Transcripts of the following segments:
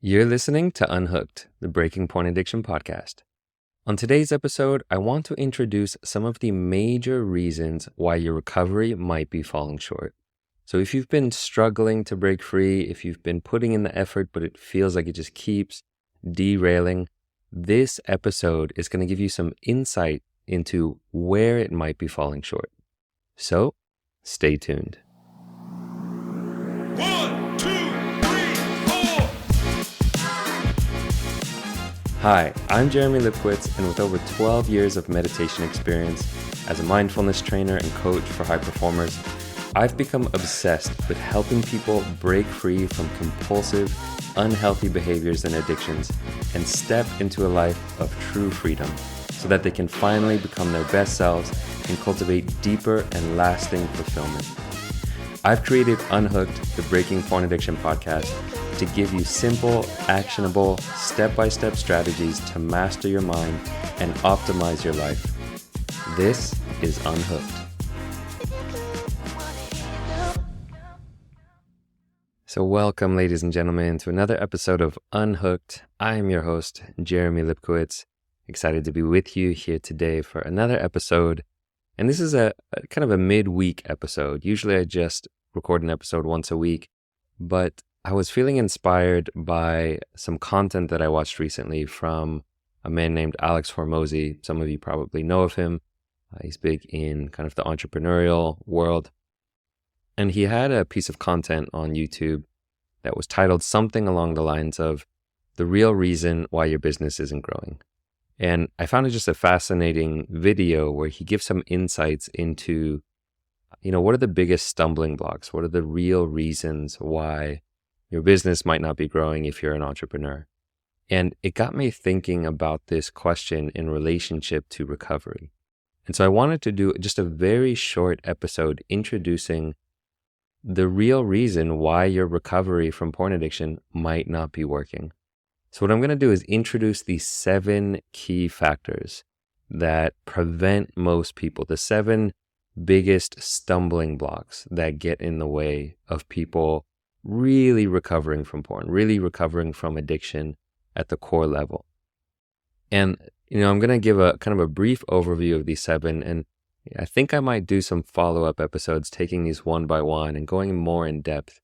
You're listening to Unhooked, the Breaking Porn Addiction podcast. On today's episode, I want to introduce some of the major reasons why your recovery might be falling short. So if you've been struggling to break free, if you've been putting in the effort, but it feels like it just keeps derailing, this episode is going to give you some insight into where it might be falling short. So stay tuned. 1, 2, 3, 4. Hi, I'm Jeremy Lipkowitz, and with over 12 years of meditation experience as a mindfulness trainer and coach for high performers, I've become obsessed with helping people break free from compulsive, unhealthy behaviors and addictions and step into a life of true freedom so that they can finally become their best selves and cultivate deeper and lasting fulfillment. I've created Unhooked, the Breaking Porn Addiction podcast, to give you simple, actionable, step-by-step strategies to master your mind and optimize your life. This is Unhooked. So welcome, ladies and gentlemen, to another episode of Unhooked. I am your host, Jeremy Lipkowitz. Excited to be with you here today for another episode. And this is a kind of a midweek episode. Usually I just record an episode once a week, but I was feeling inspired by some content that I watched recently from a man named Alex Hormozi. Some of you probably know of him. He's big in kind of the entrepreneurial world. And he had a piece of content on YouTube that was titled something along the lines of the real reason why your business isn't growing. And I found it just a fascinating video where he gives some insights into, what are the biggest stumbling blocks? What are the real reasons why your business might not be growing if you're an entrepreneur? And it got me thinking about this question in relationship to recovery. And so I wanted to do just a very short episode introducing the real reason why your recovery from porn addiction might not be working. So what I'm going to do is introduce these 7 key factors that prevent most people, the 7 biggest stumbling blocks that get in the way of people really recovering from porn, really recovering from addiction at the core level. And, I'm going to give a kind of a brief overview of these 7, and I think I might do some follow-up episodes taking these one by one and going more in depth.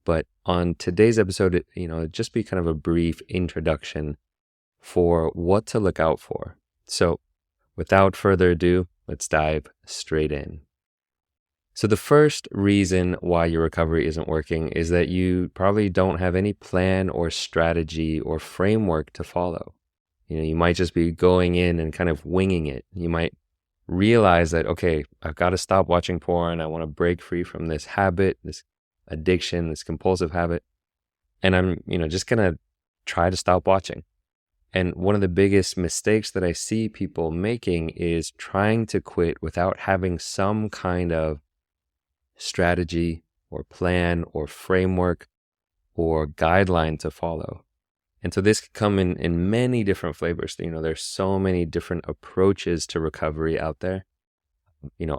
But on today's episode, it'd just be kind of a brief introduction for what to look out for. So without further ado, let's dive straight in. So the first reason why your recovery isn't working is that you probably don't have any plan or strategy or framework to follow. You might just be going in and kind of winging it. You might realize that, okay, I've got to stop watching porn. I want to break free from this habit, this addiction, this compulsive habit. And I'm, just going to try to stop watching. And one of the biggest mistakes that I see people making is trying to quit without having some kind of strategy or plan or framework or guideline to follow. And so this could come in many different flavors. There's so many different approaches to recovery out there.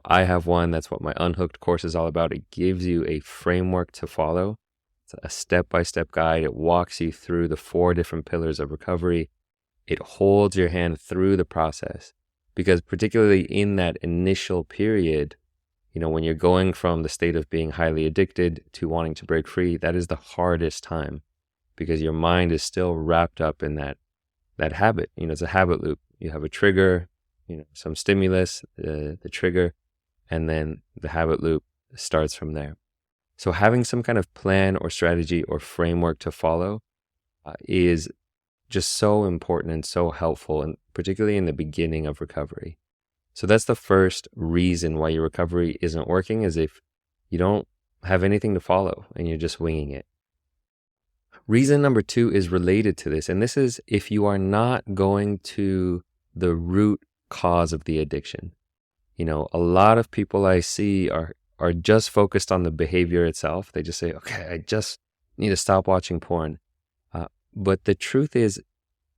I have one. That's what my Unhooked course is all about. It gives you a framework to follow. It's a step-by-step guide. It walks you through the 4 different pillars of recovery. It holds your hand through the process, because particularly in that initial period, when you're going from the state of being highly addicted to wanting to break free, that is the hardest time, because your mind is still wrapped up in that habit. It's a habit loop. You have a trigger, some stimulus, the trigger, and then the habit loop starts from there. So having some kind of plan or strategy or framework to follow is just so important and so helpful, and particularly in the beginning of recovery. So that's the first reason why your recovery isn't working, is if you don't have anything to follow and you're just winging it. Reason number 2 is related to this, and this is if you are not going to the root cause of the addiction. A lot of people I see are just focused on the behavior itself. They just say, okay, I just need to stop watching porn. But the truth is,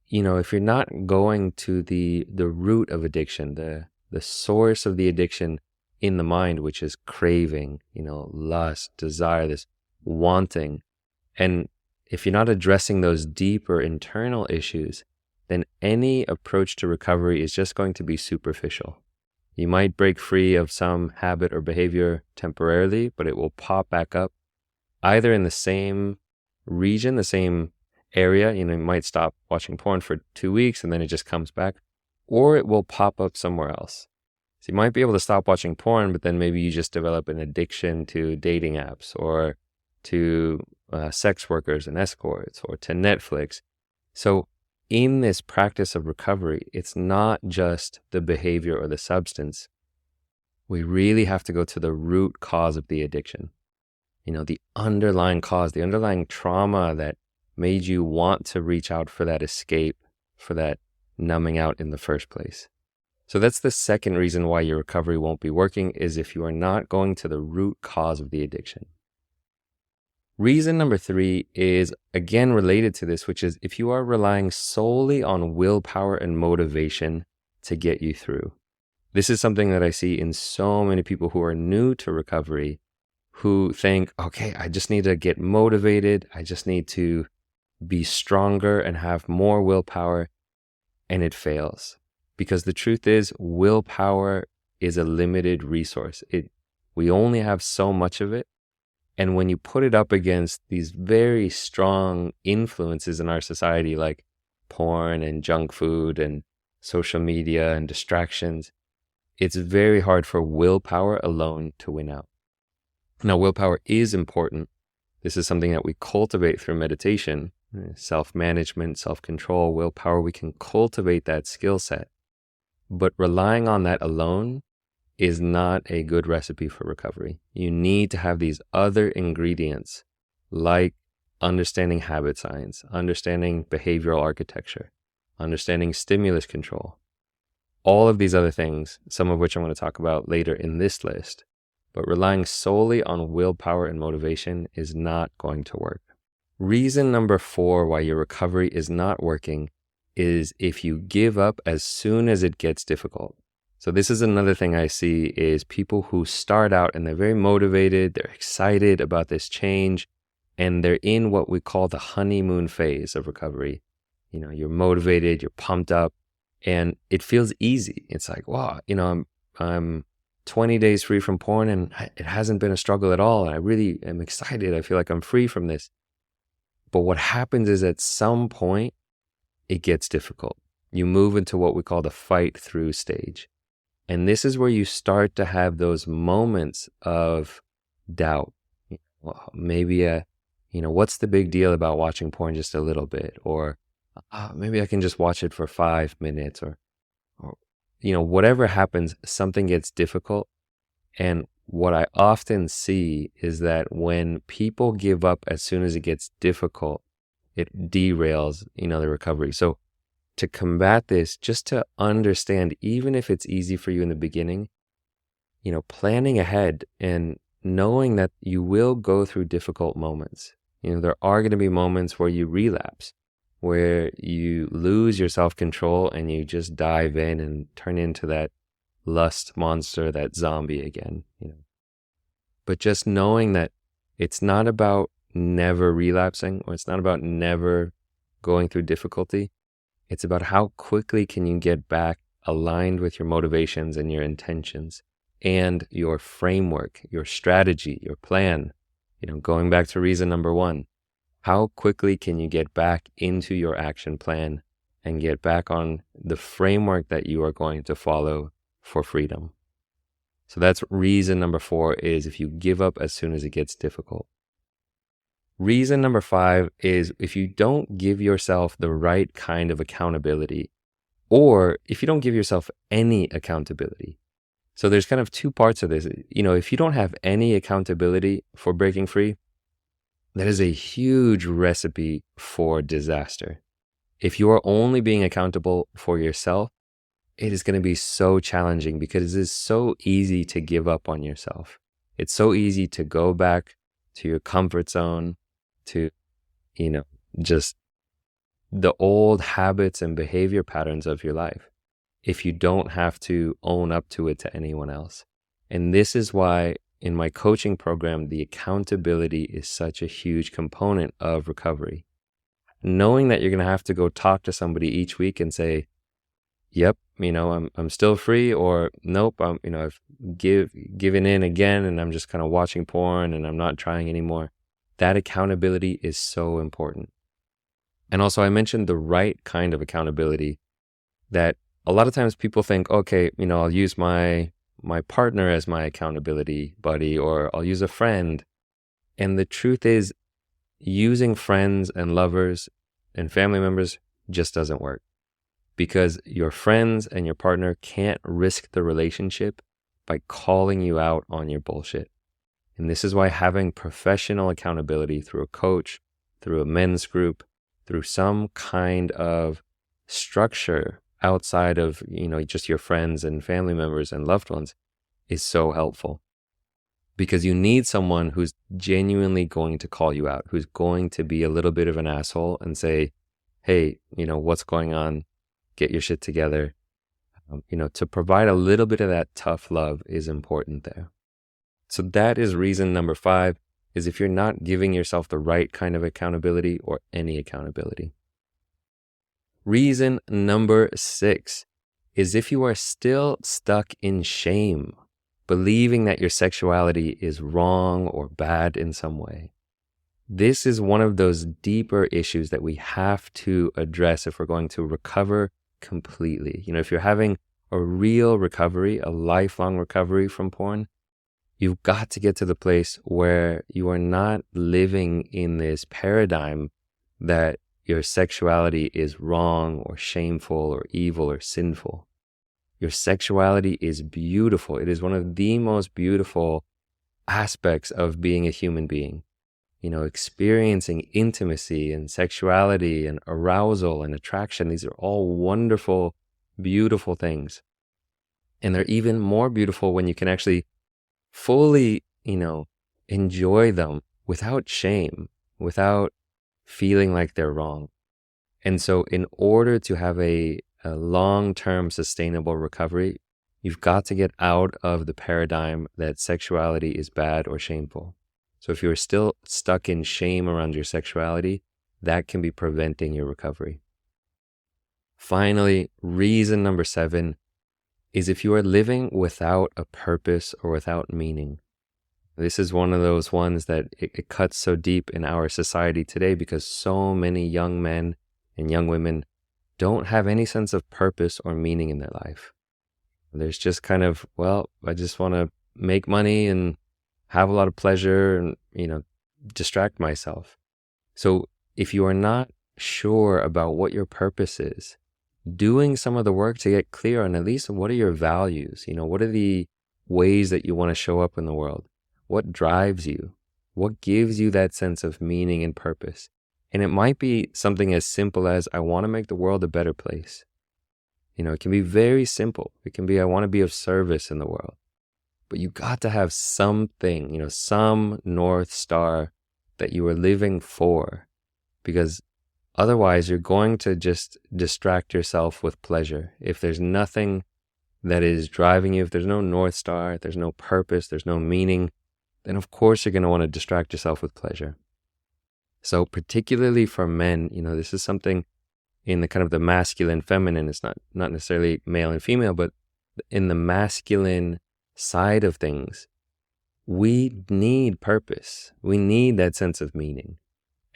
if you're not going to the root of addiction, the source of the addiction in the mind, which is craving, lust, desire, this wanting. And if you're not addressing those deeper internal issues, then any approach to recovery is just going to be superficial. You might break free of some habit or behavior temporarily, but it will pop back up either in the same region, the same area. You might stop watching porn for 2 weeks and then it just comes back, or it will pop up somewhere else. So you might be able to stop watching porn, but then maybe you just develop an addiction to dating apps or to sex workers and escorts or to Netflix. So in this practice of recovery, it's not just the behavior or the substance. We really have to go to the root cause of the addiction. The underlying cause, the underlying trauma that made you want to reach out for that escape, for that numbing out in the first place. So that's the second reason why your recovery won't be working, is if you are not going to the root cause of the addiction. Reason number 3 is again related to this, which is if you are relying solely on willpower and motivation to get you through. This is something that I see in so many people who are new to recovery, who think, okay, I just need to get motivated. I just need to be stronger and have more willpower, and it fails. Because the truth is, willpower is a limited resource. We only have so much of it. And when you put it up against these very strong influences in our society, like porn and junk food and social media and distractions, it's very hard for willpower alone to win out. Now, willpower is important. This is something that we cultivate through meditation, self-management, self-control, willpower. We can cultivate that skill set. But relying on that alone is not a good recipe for recovery. You need to have these other ingredients, like understanding habit science, understanding behavioral architecture, understanding stimulus control. All of these other things, some of which I'm going to talk about later in this list, but relying solely on willpower and motivation is not going to work. Reason number 4 why your recovery is not working is if you give up as soon as it gets difficult. So this is another thing I see is people who start out and they're very motivated, they're excited about this change, and they're in what we call the honeymoon phase of recovery. You're motivated, you're pumped up, and it feels easy. It's like, wow, I'm 20 days free from porn and it hasn't been a struggle at all. And I really am excited. I feel like I'm free from this. But what happens is at some point, it gets difficult. You move into what we call the fight through stage. And this is where you start to have those moments of doubt. Well, maybe, what's the big deal about watching porn just a little bit? Or maybe I can just watch it for 5 minutes or whatever happens, something gets difficult. And what I often see is that when people give up as soon as it gets difficult, it derails, the recovery. So to combat this, just to understand, even if it's easy for you in the beginning, planning ahead and knowing that you will go through difficult moments. There are going to be moments where you relapse, where you lose your self-control and you just dive in and turn into that lust monster, that zombie again. But just knowing that it's not about never relapsing, or it's not about never going through difficulty. It's about how quickly can you get back aligned with your motivations and your intentions and your framework, your strategy, your plan. Going back to reason number 1, how quickly can you get back into your action plan and get back on the framework that you are going to follow for freedom? So that's reason number 4, is if you give up as soon as it gets difficult. Reason number 5 is if you don't give yourself the right kind of accountability, or if you don't give yourself any accountability. So there's kind of 2 parts of this. If you don't have any accountability for breaking free, that is a huge recipe for disaster. If you are only being accountable for yourself, it is going to be so challenging because it is so easy to give up on yourself. It's so easy to go back to your comfort zone, to, just the old habits and behavior patterns of your life, if you don't have to own up to it to anyone else. And this is why, in my coaching program, the accountability is such a huge component of recovery. Knowing that you're going to have to go talk to somebody each week and say, yep, I'm still free, or nope, I've given in again and I'm just kind of watching porn and I'm not trying anymore. That accountability is so important. And also I mentioned the right kind of accountability, that a lot of times people think, okay, I'll use my partner as my accountability buddy, or I'll use a friend. And the truth is, using friends and lovers and family members just doesn't work, because your friends and your partner can't risk the relationship by calling you out on your bullshit. And this is why having professional accountability through a coach, through a men's group, through some kind of structure outside of, just your friends and family members and loved ones is so helpful. Because you need someone who's genuinely going to call you out, who's going to be a little bit of an asshole and say, hey, what's going on? Get your shit together. To provide a little bit of that tough love is important there. So that is reason number 5, is if you're not giving yourself the right kind of accountability or any accountability. Reason number 6 is if you are still stuck in shame, believing that your sexuality is wrong or bad in some way. This is one of those deeper issues that we have to address if we're going to recover completely. If you're having a real recovery, a lifelong recovery from porn, you've got to get to the place where you are not living in this paradigm that your sexuality is wrong or shameful or evil or sinful. Your sexuality is beautiful. It is one of the most beautiful aspects of being a human being. Experiencing intimacy and sexuality and arousal and attraction. These are all wonderful, beautiful things. And they're even more beautiful when you can actually fully, enjoy them without shame, without feeling like they're wrong. And so in order to have a long-term sustainable recovery, you've got to get out of the paradigm that sexuality is bad or shameful. So if you're still stuck in shame around your sexuality, that can be preventing your recovery. Finally, reason number 7 is if you are living without a purpose or without meaning. This is one of those ones that it cuts so deep in our society today, because so many young men and young women don't have any sense of purpose or meaning in their life. There's just kind of, I just want to make money and have a lot of pleasure and, distract myself. So if you are not sure about what your purpose is, doing some of the work to get clear on at least what are your values, what are the ways that you want to show up in the world? What drives you? What gives you that sense of meaning and purpose? And it might be something as simple as, I want to make the world a better place. It can be very simple. It can be, I want to be of service in the world. But you got to have something, some North Star that you are living for, because otherwise you're going to just distract yourself with pleasure. If there's nothing that is driving you, if there's no North Star, if there's no purpose, there's no meaning, then of course you're going to want to distract yourself with pleasure. So particularly for men, this is something in the kind of the masculine, feminine, it's not necessarily male and female, but in the masculine side of things, we need purpose. We need that sense of meaning.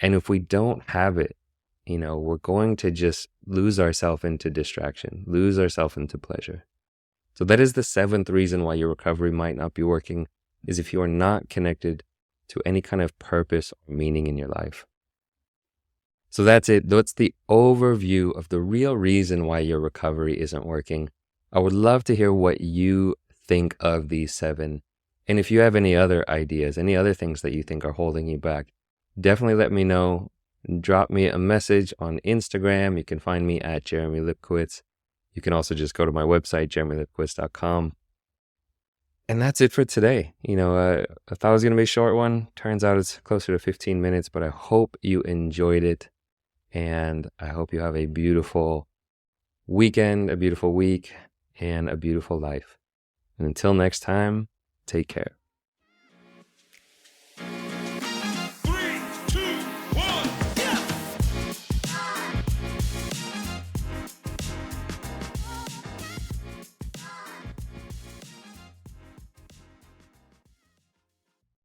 And if we don't have it, we're going to just lose ourselves into distraction, lose ourselves into pleasure. So that is the 7th reason why your recovery might not be working, is if you are not connected to any kind of purpose or meaning in your life. So that's it. That's the overview of the real reason why your recovery isn't working. I would love to hear what you think of these 7. And if you have any other ideas, any other things that you think are holding you back, definitely let me know. Drop me a message on Instagram. You can find me at Jeremy Lipkowitz. You can also just go to my website, jeremylipkowitz.com. And that's it for today. I thought it was going to be a short one. Turns out it's closer to 15 minutes, but I hope you enjoyed it. And I hope you have a beautiful weekend, a beautiful week, and a beautiful life. And until next time, take care.